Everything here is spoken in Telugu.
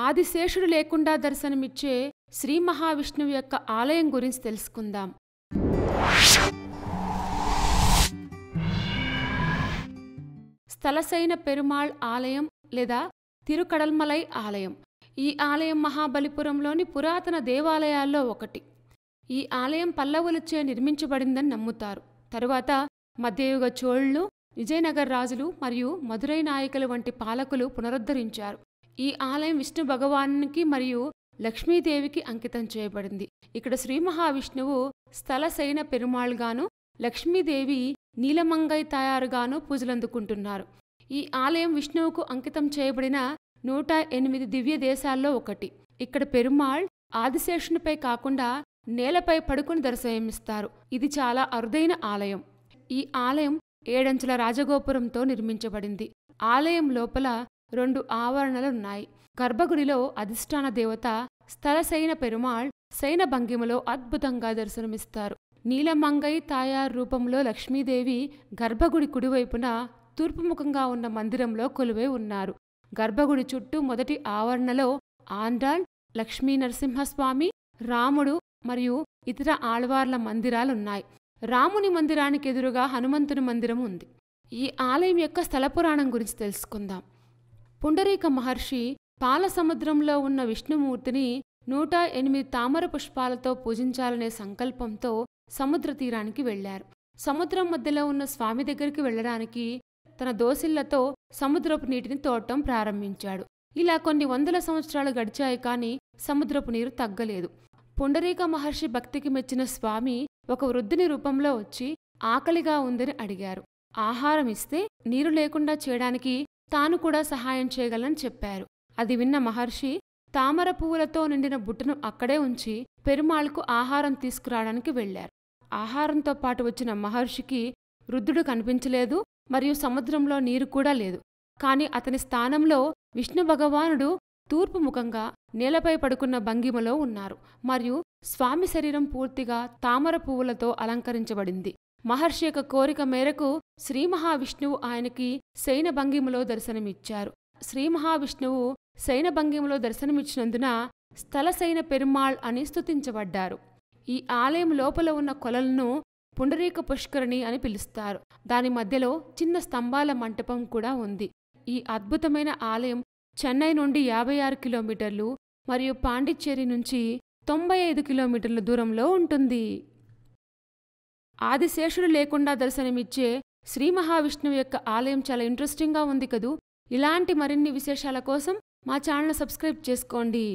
ఆదిశేషుడు లేకుండా దర్శనమిచ్చే శ్రీ మహావిష్ణువు యొక్క ఆలయం గురించి తెలుసుకుందాం. స్థలసైన పెరుమాళ్ ఆలయం లేదా తిరుకడల్మలై ఆలయం. ఈ ఆలయం మహాబలిపురంలోని పురాతన దేవాలయాల్లో ఒకటి. ఈ ఆలయం పల్లవులచే నిర్మించబడిందని నమ్ముతారు. తరువాత మధ్యయుగ చోళులు, విజయనగర రాజులు మరియు మదురై నాయకులు వంటి పాలకులు పునరుద్ధరించారు. ఈ ఆలయం విష్ణు భగవానునికి మరియు లక్ష్మీదేవికి అంకితం చేయబడింది. ఇక్కడ శ్రీ మహావిష్ణువు స్థలసైన పెరుమాళ్గాను, లక్ష్మీదేవి నీలమంగై తాయారుగాను పూజలందుకుంటున్నారు. ఈ ఆలయం విష్ణువుకు అంకితం చేయబడిన 108 దివ్య దేశాల్లో ఒకటి. ఇక్కడ పెరుమాళ్ ఆదిశేషునిపై కాకుండా నేలపై పడుకుని దర్శనమిస్తారు. ఇది చాలా అరుదైన ఆలయం. ఈ ఆలయం 7 అంచెల రాజగోపురంతో నిర్మించబడింది. ఆలయం లోపల 2 ఆవరణలున్నాయి. గర్భగుడిలో అధిష్టాన దేవత స్థలసైన పెరుమాళ్ శయన భంగిమలో అద్భుతంగా దర్శనమిస్తారు. నీలమంగై తాయార్ రూపంలో లక్ష్మీదేవి గర్భగుడి కుడివైపున తూర్పుముఖంగా ఉన్న మందిరంలో కొలువై ఉన్నారు. గర్భగుడి చుట్టూ మొదటి ఆవరణలో ఆండాళ్, లక్ష్మీ నరసింహస్వామి, రాముడు మరియు ఇతర ఆళ్వార్ల మందిరాలున్నాయి. రాముని మందిరానికి ఎదురుగా హనుమంతుని మందిరం ఉంది. ఈ ఆలయం యొక్క స్థలపురాణం గురించి తెలుసుకుందాం. పుండరీక మహర్షి పాలసముద్రంలో ఉన్న విష్ణుమూర్తిని 108 తామర పుష్పాలతో పూజించాలనే సంకల్పంతో సముద్ర తీరానికి వెళ్లారు. సముద్రం మధ్యలో ఉన్న స్వామి దగ్గరికి వెళ్లడానికి తన దోసిళ్లతో సముద్రపు నీటిని తోడటం ప్రారంభించాడు. ఇలా కొన్ని వందల సంవత్సరాలు గడిచాయి, కానీ సముద్రపు నీరు తగ్గలేదు. పుండరీక మహర్షి భక్తికి మెచ్చిన స్వామి ఒక వృద్ధుని రూపంలో వచ్చి ఆకలిగా ఉందని అడిగారు. ఆహారం ఇస్తే నీరు లేకుండా చేయడానికి తాను కూడా సహాయం చేయగలని చెప్పారు. అది విన్న మహర్షి తామర పువ్వులతో నిండిన బుట్టను అక్కడే ఉంచి పెరుమాళ్కు ఆహారం తీసుకురావడానికి వెళ్లారు. ఆహారంతో పాటు వచ్చిన మహర్షికి వృద్ధుడు కనిపించలేదు మరియు సముద్రంలో నీరు కూడా లేదు. కాని అతని స్థానంలో విష్ణు భగవానుడు తూర్పు ముఖంగా నేలపై పడుకున్న భంగిమలో ఉన్నారు మరియు స్వామి శరీరం పూర్తిగా తామర పువ్వులతో అలంకరించబడింది. మహర్షి యొక్క కోరిక మేరకు శ్రీ మహావిష్ణువు ఆయనకి శయన భంగిమలో దర్శనమిచ్చారు. శ్రీ మహావిష్ణువు శయన భంగిమలో దర్శనమిచ్చినందున స్థలసైన పెరుమాళ్ అని స్తుతించబడ్డారు. ఈ ఆలయం లోపల ఉన్న కొలలను పుండరీక పుష్కరిణి అని పిలుస్తారు. దాని మధ్యలో చిన్న స్తంభాల మంటపం కూడా ఉంది. ఈ అద్భుతమైన ఆలయం చెన్నై నుండి 56 కిలోమీటర్లు మరియు పాండిచ్చేరి నుంచి 95 కిలోమీటర్ల దూరంలో ఉంటుంది. ఆదిశేషుడు లేకుండా దర్శనమిచ్చే శ్రీ మహావిష్ణువు యొక్క ఆలయం చాలా ఇంట్రెస్టింగ్గా ఉంది కదూ. ఇలాంటి మరిన్ని విశేషాల కోసం మా ఛానల్ సబ్స్క్రైబ్ చేసుకోండి.